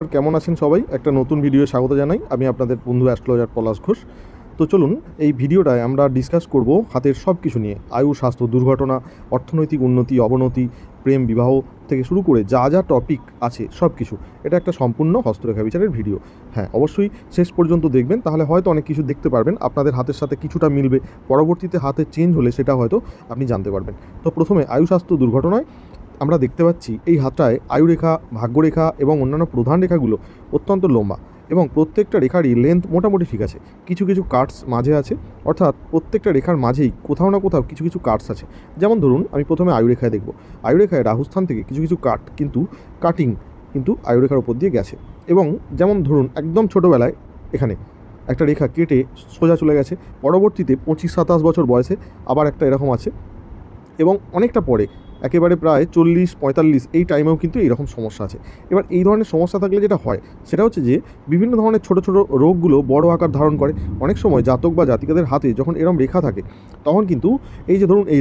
কেমন আছেন সবাই? একটা নতুন ভিডিও স্বাগত জানাই। আমি আপনাদের বন্ধু অ্যাস্ট্রোলজার পলাশ ঘোষ। তো চলুন এই ভিডিওটায় আমরা ডিসকাস করব হাতের সব কিছু নিয়ে। আয়ু, স্বাস্থ্য, দুর্ঘটনা, অর্থনৈতিক উন্নতি, অবনতি, প্রেম, বিবাহ থেকে শুরু করে যা যা টপিক আছে সব কিছু। এটা একটা সম্পূর্ণ হস্তরেখা বিচারের ভিডিও। হ্যাঁ, অবশ্যই শেষ পর্যন্ত দেখবেন, তাহলে হয়তো অনেক কিছু দেখতে পারবেন। আপনাদের হাতের সাথে কিছুটা মিলবে, পরবর্তীতে হাতে চেঞ্জ হলে সেটা হয়তো আপনি জানতে পারবেন। তো প্রথমে আয়ু, স্বাস্থ্য, দুর্ঘটনায় আমরা দেখতে পাচ্ছি এই হাতটায় আয়ুরেখা, ভাগ্যরেখা এবং অন্যান্য প্রধান রেখাগুলো অত্যন্ত লম্বা এবং প্রত্যেকটা রেখারই লেন্থ মোটামুটি ঠিক আছে। কিছু কিছু কাটস মাঝে আছে, অর্থাৎ প্রত্যেকটা রেখার মাঝেই কোথাও না কোথাও কিছু কিছু কাটস আছে। যেমন ধরুন, আমি প্রথমে আয়ুরেখায় দেখব। আয়ুরেখায় রাহুস্থান থেকে কিছু কিছু কাটিং কিন্তু আয়ুরেখার উপর দিয়ে গেছে। এবং যেমন ধরুন, একদম ছোটোবেলায় এখানে একটা রেখা কেটে সোজা চলে গেছে, পরবর্তীতে 25-27 বছর বয়সে আবার একটা এরকম আছে, এবং অনেকটা পরে একেবারে প্রায় 40-45 এই টাইমেও কিন্তু এইরকম সমস্যা আছে। এবার এই ধরনের সমস্যা থাকলে যেটা হয় সেটা হচ্ছে যে বিভিন্ন ধরনের ছোটো ছোটো রোগগুলো বড় আকার ধারণ করে। অনেক সময় জাতক বা জাতিকাদের হাতে যখন এরকম রেখা থাকে, তখন কিন্তু এই যে ধরুন এই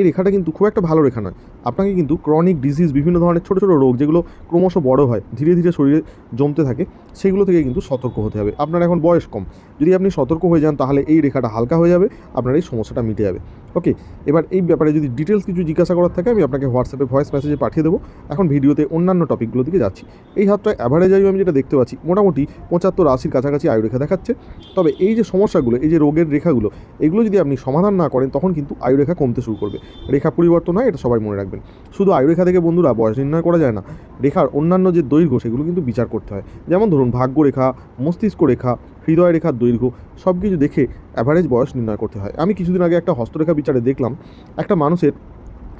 রেখাটা কিন্তু খুব একটা ভালো রেখা নয়। আপনাকে কিন্তু ক্রনিক ডিজিজ, বিভিন্ন ধরনের ছোটো ছোটো রোগ যেগুলো ক্রমশ বড় হয়, ধীরে ধীরে শরীরে জমতে থাকে, সেগুলো থেকে কিন্তু সতর্ক হতে হবে। আপনার এখন বয়স কম, যদি আপনি সতর্ক হয়ে যান তাহলে এই রেখাটা হালকা হয়ে যাবে, আপনার এই সমস্যাটা মিটে যাবে। ওকে, এবার এই ব্যাপারে যদি ডিটেলস কিছু জিজ্ঞাসা করার থাকে আমি আপনাকে হোয়াটসঅ্যাপে ভয়েস মেসেজে পাঠিয়ে দেবো। এখন ভিডিওতে অন্যান্য টপিকগুলো দিকে যাচ্ছি। এই হাতটায় অ্যাভারেজ আয়ু আমি যেটা দেখতে পাচ্ছি মোটামুটি 75-80 কাছাকাছি আয়ু রেখা দেখাচ্ছে। তবে এই যে সমস্যাগুলো, এই যে রোগের রেখাগুলো, এগুলো যদি আপনি সমাধান না করেন তখন কিন্তু আয়ু রেখা কমতে শুরু করবে। রেখা পরিবর্তন হয়, এটা সবাই মনে রাখবেন। শুধু আয়ু রেখা থেকে বন্ধুরা বয়স নির্ণয় করা যায় না, রেখার অন্যান্য যে দৈর্ঘ্য সেগুলো কিন্তু বিচার করতে হয়। যেমন ধরুন, ভাগ্য রেখা, মস্তিষ্ক রেখা, হৃদয় রেখার দৈর্ঘ্য সব কিছু দেখে অ্যাভারেজ বয়স নির্ণয় করতে হয়। আমি কিছুদিন আগে একটা হস্তরেখা বিচারে দেখলাম একটা মানুষের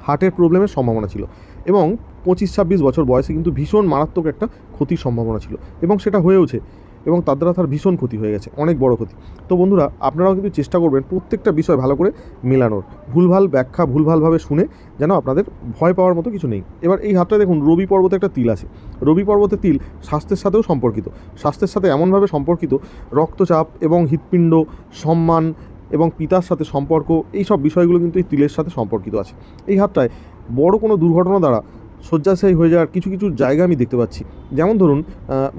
হার্টের প্রবলেমের সম্ভাবনা ছিল, এবং 25-26 বছর বয়সে কিন্তু ভীষণ মারাত্মক একটা ক্ষতির সম্ভাবনা ছিল, এবং সেটা হয়েওছে, এবং তার দ্বারা তার ভীষণ ক্ষতি হয়ে গেছে, অনেক বড় ক্ষতি। তো বন্ধুরা, আপনারাও কিন্তু চেষ্টা করবেন প্রত্যেকটা বিষয় ভালো করে মেলানোর, ভুলভাল ব্যাখ্যা ভুলভালভাবে শুনে যেন আপনাদের ভয় পাওয়ার মতো কিছু নেই। এবার এই হাতটা দেখুন, রবি পর্বতে একটা তিল আছে। রবি পর্বতে তিল স্বাস্থ্যের সাথেও সম্পর্কিত। স্বাস্থ্যের সাথে এমনভাবে সম্পর্কিত, রক্তচাপ এবং হৃৎপিণ্ড, সম্মান এবং পিতার সাথে সম্পর্ক, এই সব বিষয়গুলো কিন্তু এই তিলের সাথে সম্পর্কিত আছে। এই হাতটায় বড় কোনো দুর্ঘটনা দ্বারা শয্যাশায়ী হয়ে যাওয়ার কিছু কিছু জায়গা আমি দেখতে পাচ্ছি। যেমন ধরুন,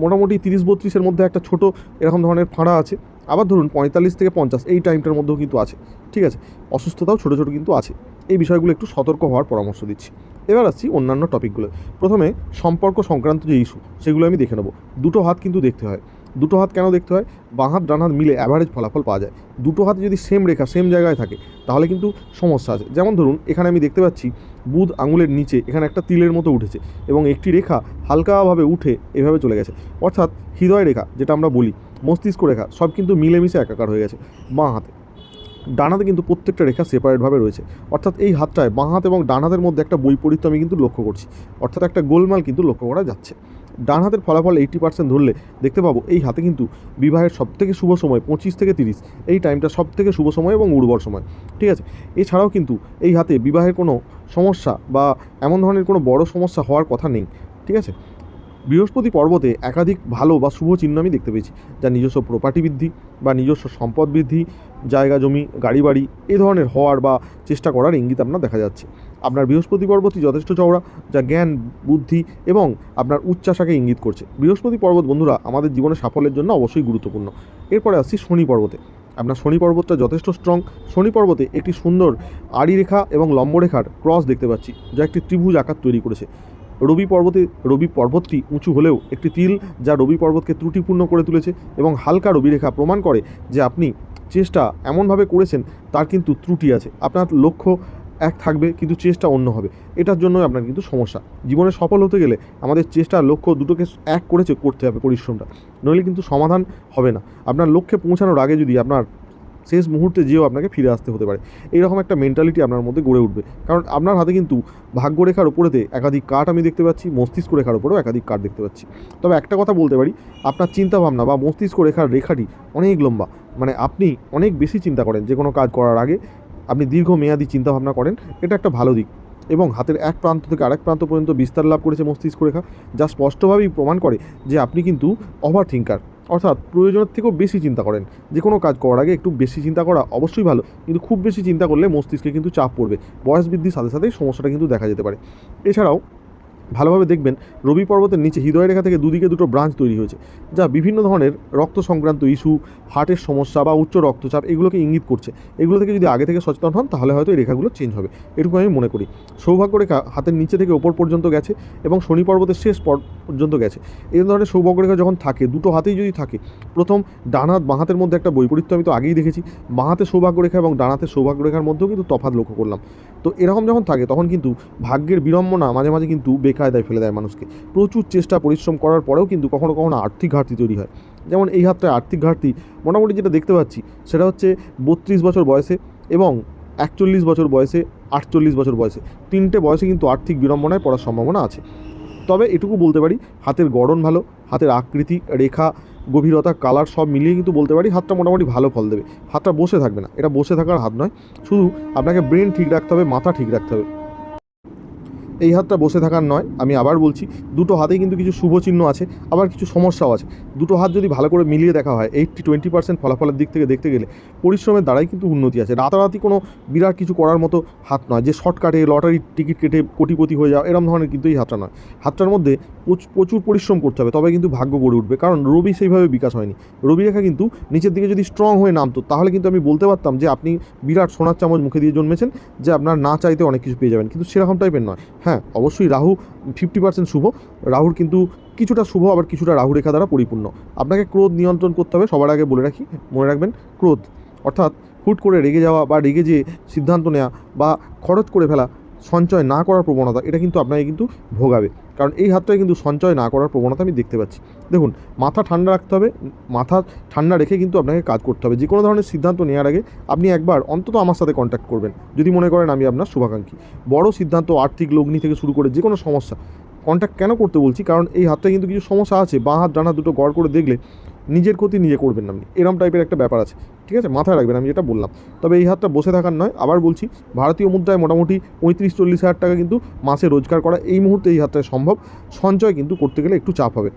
মোটামুটি 30-32-এর মধ্যে একটা ছোট এরকম ধরনের ফাঁড়া আছে। আবার ধরুন 45-50 এই টাইমটার মধ্যেও কিন্তু আছে। ঠিক আছে, অসুস্থতাও ছোটো ছোটো কিন্তু আছে। এই বিষয়গুলো একটু সতর্ক হওয়ার পরামর্শ দিচ্ছি। এবার আসছি অন্যান্য টপিকগুলো। প্রথমে সম্পর্ক সংক্রান্ত যে ইস্যু, সেগুলো আমি দেখে নেব। দুটো হাত কিন্তু দেখতে হয়। দুটো হাত কেন দেখতে হয়? বাঁ হাত ডান হাত মিলে অ্যাভারেজ ফলাফল পাওয়া যায়। দুটো হাতে যদি সেম রেখা সেম জায়গায় থাকে তাহলে কিন্তু সমস্যা আছে। যেমন ধরুন, এখানে আমি দেখতে পাচ্ছি বুধ আঙুলের নিচে এখানে একটা তিলের মতো উঠেছে, এবং একটি রেখা হালকাভাবে উঠে এভাবে চলে গেছে। অর্থাৎ হৃদয় রেখা যেটা আমরা বলি, মস্তিষ্ক রেখা, সব কিন্তু মিলেমিশে একাকার হয়ে গেছে বাঁ হাতে। ডান হাতে কিন্তু প্রত্যেকটা রেখা সেপারেটভাবে রয়েছে। অর্থাৎ এই হাতটায় বাঁ হাত এবং ডান হাতের মধ্যে একটা বৈপরীত্য আমি কিন্তু লক্ষ্য করছি, অর্থাৎ একটা গোলমাল কিন্তু লক্ষ্য করা যাচ্ছে। ডান হাতের ফলাফল 80% ধরলে দেখতে পাবো এই হাতে কিন্তু বিবাহের সবথেকে শুভ সময় 25-30 এই টাইমটা সবথেকে শুভ সময় এবং উর্বর সময়। ঠিক আছে, এছাড়াও কিন্তু এই হাতে বিবাহের কোনো সমস্যা বা এমন ধরনের কোনো বড় সমস্যা হওয়ার কথা নেই। ঠিক আছে, বৃহস্পতি পর্বতে একাধিক ভালো বা শুভ চিহ্ন আমি দেখতে পেয়েছি, যা নিজস্ব প্রপার্টি বৃদ্ধি বা নিজস্ব সম্পদ বৃদ্ধি, জায়গা জমি গাড়ি বাড়ি এই ধরনের হওয়ার বা চেষ্টা করার ইঙ্গিত আপনার দেখা যাচ্ছে। আপনার বৃহস্পতি পর্বতটি যথেষ্ট চওড়া, যা জ্ঞান, বুদ্ধি এবং আপনার উচ্চাশাকে ইঙ্গিত করছে। বৃহস্পতি পর্বত বন্ধুরা আমাদের জীবনে সাফল্যের জন্য অবশ্যই গুরুত্বপূর্ণ। এরপরে আসছি শনি পর্বতে। আপনার শনি পর্বতটা যথেষ্ট স্ট্রং। শনি পর্বতে একটি সুন্দর আড়ি রেখা এবং লম্ব রেখার ক্রস দেখতে পাচ্ছি, যা একটি ত্রিভুজ আকার তৈরি করেছে। রবি পর্বতটি উঁচু হলেও একটি তিল, যা রবি পর্বতকে ত্রুটিপূর্ণ করে তুলেছে, এবং হালকা রবি রেখা প্রমাণ করে যে আপনি চেষ্টা এমনভাবে করেছেন তার কিন্তু ত্রুটি আছে। আপনার লক্ষ্য এক থাকবে কিন্তু চেষ্টা অন্য হবে, এটার জন্যই আপনার কিন্তু সমস্যা। জীবনে সফল হতে গেলে আমাদের চেষ্টা লক্ষ্য দুটোকে এক করতে হবে পরিশ্রমটা, নইলে কিন্তু সমাধান হবে না। আপনার লক্ষ্যে পৌঁছানোর আগে যদি আপনার শেষ মুহূর্তে যেও আপনাকে ফিরে আসতে হতে পারে, এইরকম একটা মেন্টালিটি আপনার মধ্যে গড়ে উঠবে। কারণ আপনার হাতে কিন্তু ভাগ্যরেখার উপরেতে একাধিক কাঠ আমি দেখতে পাচ্ছি, মস্তিষ্ক রেখার উপরেও একাধিক কাঠ দেখতে পাচ্ছি। তবে একটা কথা বলতে পারি, আপনার চিন্তাভাবনা বা মস্তিষ্ক রেখাটি অনেক লম্বা, মানে আপনি অনেক বেশি চিন্তা করেন যে কোনো কাজ করার আগে, আপনি দীর্ঘমেয়াদী চিন্তাভাবনা করেন, এটা একটা ভালো দিক। এবং হাতের এক প্রান্ত থেকে আরেক প্রান্ত পর্যন্ত বিস্তার লাভ করেছে মস্তিষ্ক রেখা, যা স্পষ্টভাবেই প্রমাণ করে যে আপনি কিন্তু ওভার থিঙ্কার, অর্থাৎ প্রয়োজনের থেকেও বেশি চিন্তা করেন। যে কোনো কাজ করার আগে একটু বেশি চিন্তা করা অবশ্যই ভালো, কিন্তু খুব বেশি চিন্তা করলে মস্তিষ্কে কিন্তু চাপ পড়বে, বয়স বৃদ্ধির সাথে সাথেই সমস্যাটা কিন্তু দেখা যেতে পারে। এছাড়াও ভালোভাবে দেখবেন রবি পর্বতের নিচে হৃদয় রেখা থেকে দুদিকে দুটো ব্রাঞ্চ তৈরি হয়েছে, যা বিভিন্ন ধরনের রক্ত সংক্রান্ত ইস্যু, হার্টের সমস্যা বা উচ্চ রক্তচাপ এগুলোকে ইঙ্গিত করছে। এগুলো থেকে যদি আগে থেকে সচেতন হন তাহলে হয়তো এই রেখাগুলো চেঞ্জ হবে, এটুকু আমি মনে করি। সৌভাগ্য রেখা হাতের নিচে থেকে ওপর পর্যন্ত গেছে এবং শনি পর্বতের শেষ পর্যন্ত গেছে। এই ধরনের সৌভাগ্য রেখা যখন থাকে, দুটো হাতেই যদি থাকে, প্রথম ডান হাত বাঁ হাতের মধ্যে একটা বৈপরীত্য আমি তো আগেই দেখেছি। বাঁ হাতে সৌভাগ্য রেখা এবং ডান হাতের সৌভাগ্য রেখার মধ্যেও কিন্তু তফাৎ লক্ষ্য করলাম। তো এরকম যখন থাকে তখন কিন্তু ভাগ্যের বিড়ম্বনা মাঝে মাঝে কিন্তু বেকায়দায় ফেলে দেয় মানুষকে। প্রচুর চেষ্টা পরিশ্রম করার পরেও কিন্তু কখনো কখনো আর্থিক ঘাটতি তৈরি হয়। যেমন এই হাতটায় আর্থিক ঘাটতি মোটামুটি যেটা দেখতে পাচ্ছি সেটা হচ্ছে 32 বছর বয়সে এবং 41 বছর বয়সে, 48 বছর বয়সে, তিনটে বয়সে কিন্তু আর্থিক বিড়ম্বনায় পড়ার সম্ভাবনা আছে। তবে এটুকু বলতে পারি হাতের গড়ন ভালো, হাতের আকৃতি, রেখা, গভীরতা, কালার সব মিলিয়ে কিন্তু বলতে পারি হাতটা মোটামুটি ভালো ফল দেবে। হাতটা বসে থাকবে না, এটা বসে থাকার হাত নয়, শুধু আপনাকে ব্রেন ঠিক রাখতে হবে, মাথা ঠিক রাখতে হবে। এই হাতটা বসে থাকার নয়, আমি আবার বলছি, দুটো হাতেই কিন্তু কিছু শুভ চিহ্ন আছে, আবার কিছু সমস্যাও আছে। দুটো হাত যদি ভালো করে মিলিয়ে দেখা হয় 80-20% ফলাফলের দিক থেকে দেখতে গেলে পরিশ্রমের দ্বারাই কিন্তু উন্নতি আছে। রাতারাতি কোনো বিরাট কিছু করার মতো হাত নয় যে শর্টকাটে লটারির টিকিট কেটে কোটিপতি হয়ে যাওয়া, এরকম ধরনের কিন্তু এই হাতটা নয়। হাতটার মধ্যে প্রচুর পরিশ্রম করতে হবে, তবে কিন্তু ভাগ্য গড়ে উঠবে, কারণ রবি সেইভাবে বিকাশ হয়নি। রবি রেখা কিন্তু নিচের দিকে যদি স্ট্রং হয়ে নামতো তাহলে কিন্তু আমি বলতে পারতাম যে আপনি বিরাট সোনার চামচ মুখে দিয়ে জন্মেছেন, যে আপনার না চাইতে অনেক কিছু পেয়ে যাবেন, কিন্তু সেরকম টাইপের নয়। হ্যাঁ, অবশ্যই রাহু 50% শুভ, রাহুর কিন্তু কিছুটা শুভ, আবার কিছুটা রাহু রেখা দ্বারা পরিপূর্ণ। আপনাকে ক্রোধ নিয়ন্ত্রণ করতে হবে, সবার আগে বলে রাখি, মনে রাখবেন, ক্রোধ অর্থাৎ হুট করে রেগে যাওয়া বা রেগে যেয়ে সিদ্ধান্ত নেওয়া বা খরচ করে ফেলা, সঞ্চয় না করার প্রবণতা, এটা কিন্তু আপনাকে কিন্তু ভোগাবে, কারণ এই হাতটায় কিন্তু সঞ্চয় না করার প্রবণতা আমি দেখতে পাচ্ছি। দেখুন, মাথা ঠান্ডা রাখতে হবে, মাথা ঠান্ডা রেখে কিন্তু আপনাকে কাজ করতে হবে। যে কোনো ধরনের সিদ্ধান্ত নেওয়ার আগে আপনি একবার অন্তত আমার সাথে কন্ট্যাক্ট করবেন, যদি মনে করেন আমি আপনার শুভাকাঙ্ক্ষী। বড় সিদ্ধান্ত, আর্থিক লগ্নি থেকে শুরু করে যে কোনো সমস্যা, কন্ট্যাক্ট কেন করতে বলছি, কারণ এই হাতটায় কিন্তু কিছু সমস্যা আছে। বাঁ হাত ডান হাত দুটো গড় করে দেখলে নিজের ক্ষতি নিজে করবেন না, আপনি এরম টাইপের একটা ব্যাপার আছে, ঠিক আছে, মাথায় রাখবেন আমি যেটা বললাম। তবে এই হাতটা বসে থাকার নয়, আবার বলছি, ভারতীয় মুদ্রায় মোটামুটি 35-40 হাজার টাকা কিন্তু মাসে রোজগার করা এই মুহূর্তে এই হাতটায় সম্ভব। সঞ্চয় কিন্তু করতে গেলে একটু চাপ হবে।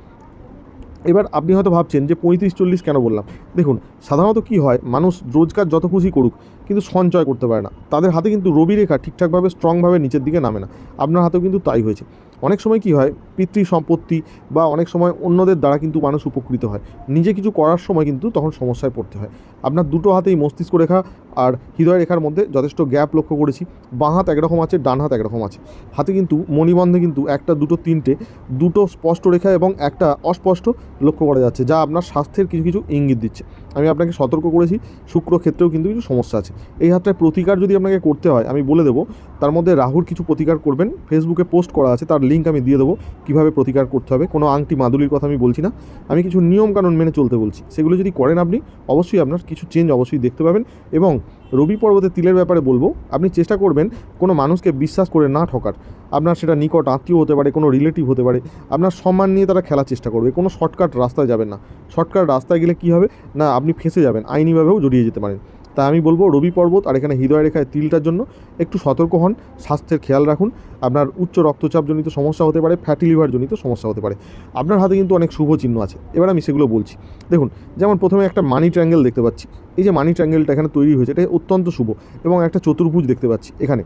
এবার আপনি হয়তো ভাবছেন যে 35-40 কেন বললাম। দেখুন, সাধারণত কি হয়, মানুষ রোজগার যত খুশি করুক কিন্তু সঞ্চয় করতে পারে না। তাদের হাতে কিন্তু রবি রেখা ঠিকঠাকভাবে স্ট্রংভাবে নিচের দিকে নামে না। আপনার হাতেও কিন্তু তাই হয়েছে। অনেক সময় কি হয়, পিতৃ সম্পত্তি বা অনেক সময় অন্যদের দ্বারা কিন্তু মানুষ উপকৃত হয়, নিজে কিছু করার সময় কিন্তু তখন সমস্যায় পড়তে হয়। আপনার দুটো হাতেই মস্তিষ্ক রেখা আর হৃদয় রেখার মধ্যে যথেষ্ট গ্যাপ লক্ষ্য করেছি। বাঁ হাত একরকম আছে, ডান হাত একরকম আছে। হাতে কিন্তু মণিবন্ধে কিন্তু একটা, দুটো, তিনটে, দুটো স্পষ্ট রেখা এবং একটা অস্পষ্ট লক্ষ্য করা যাচ্ছে, যা আপনার স্বাস্থ্যের কিছু কিছু ইঙ্গিত দিচ্ছে। আমি আপনাকে সতর্ক করেছি, শুক্র ক্ষেত্রেও কিন্তু কিছু সমস্যা আছে। এই হাতটায় প্রতিকার যদি আপনাকে করতে হয় আমি বলে দেবো, তার মধ্যে রাহুর কিছু প্রতিকার করবেন, ফেসবুকে পোস্ট করা আছে, তার লিঙ্ক আমি দিয়ে দেবো কীভাবে প্রতিকার করতে হবে। কোনো আংটি মাদুলির কথা আমি বলছি না, আমি কিছু নিয়মকানুন মেনে চলতে বলছি। সেগুলো যদি করেন আপনি, অবশ্যই আপনার কিছু চেঞ্জ অবশ্যই দেখতে পাবেন। এবং রবি পর্বতে তিলের ব্যাপারে বলবো, আপনি চেষ্টা করবেন কোনো মানুষকে বিশ্বাস করে না ঠকার। আপনার সেটা নিকট আত্মীয় হতে পারে, কোনো রিলেটিভ হতে পারে, আপনার সম্মান নিয়ে তারা খেলার চেষ্টা করবে। কোনো শর্টকাট রাস্তায় যাবেন না। শর্টকাট রাস্তায় গেলে কী হবে না, আপনি ফেঁসে যাবেন, আইনিভাবেও জড়িয়ে যেতে পারেন। তাই আমি বলবো, রবি পর্বত আর এখানে হৃদয় রেখায় তিলটার জন্য একটু সতর্ক হন, স্বাস্থ্যের খেয়াল রাখুন। আপনার উচ্চ রক্তচাপজনিত সমস্যা হতে পারে, ফ্যাটি লিভারজনিত সমস্যা হতে পারে। আপনার হাতে কিন্তু অনেক শুভ চিহ্ন আছে, এবার আমি সেগুলো বলছি। দেখুন, যেমন প্রথমে একটা মানি ট্রায়াঙ্গেল দেখতে পাচ্ছি। এই যে মানি ট্রায়াঙ্গেলটা এখানে তৈরি হয়েছে, এটা অত্যন্ত শুভ। এবং একটা চতুর্ভুজ দেখতে পাচ্ছি, এখানে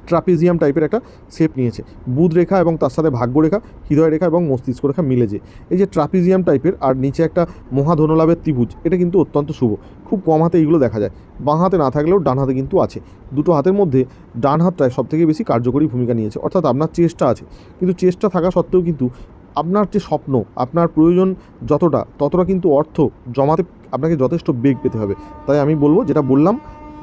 ট্রাপিজিয়াম টাইপের একটা শেপ নিয়েছে। বুধ রেখা এবং তার সাথে ভাগ্য রেখা, হৃদয় রেখা এবং মস্তিষ্ক রেখা মিলে যে এই যে ট্রাপিজিয়াম টাইপের, আর নিচে একটা মহাধনলাভের ত্রিভুজ, এটা কিন্তু অত্যন্ত শুভ। খুব কম হাতে এইগুলো দেখা যায়, বাঁ হাতে না থাকলেও ডান হাতে কিন্তু আছে। দুটো হাতের মধ্যে ডান হাতটায় সবথেকে বেশি কার্যকরী ভূমিকা নিয়েছে, অর্থাৎ আপনার চেষ্টা আছে, কিন্তু চেষ্টা থাকা সত্ত্বেও কিন্তু আপনার যে স্বপ্ন, আপনার প্রয়োজন ততটা কিন্তু অর্থ জমাতে আপনাকে যথেষ্ট বেগ পেতে হবে। তাই আমি বলবো, যেটা বললাম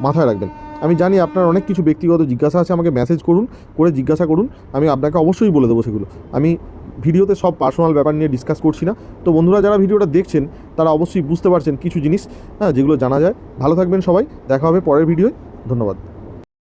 মাথায় রাখবেন। আমি জানি আপনার অনেক কিছু ব্যক্তিগত জিজ্ঞাসা আছে, আমাকে মেসেজ করুন, করে জিজ্ঞাসা করুন, আমি আপনাকে অবশ্যই বলে দেবো সেগুলো। আমি ভিডিওতে সব পার্সোনাল ব্যাপার নিয়ে ডিসকাস করছি না। তো বন্ধুরা, যারা ভিডিওটা দেখছেন তারা অবশ্যই বুঝতে পারছেন কিছু জিনিস, যেগুলো জানা যায়। ভালো থাকবেন সবাই, দেখা হবে পরের ভিডিওয়। ধন্যবাদ।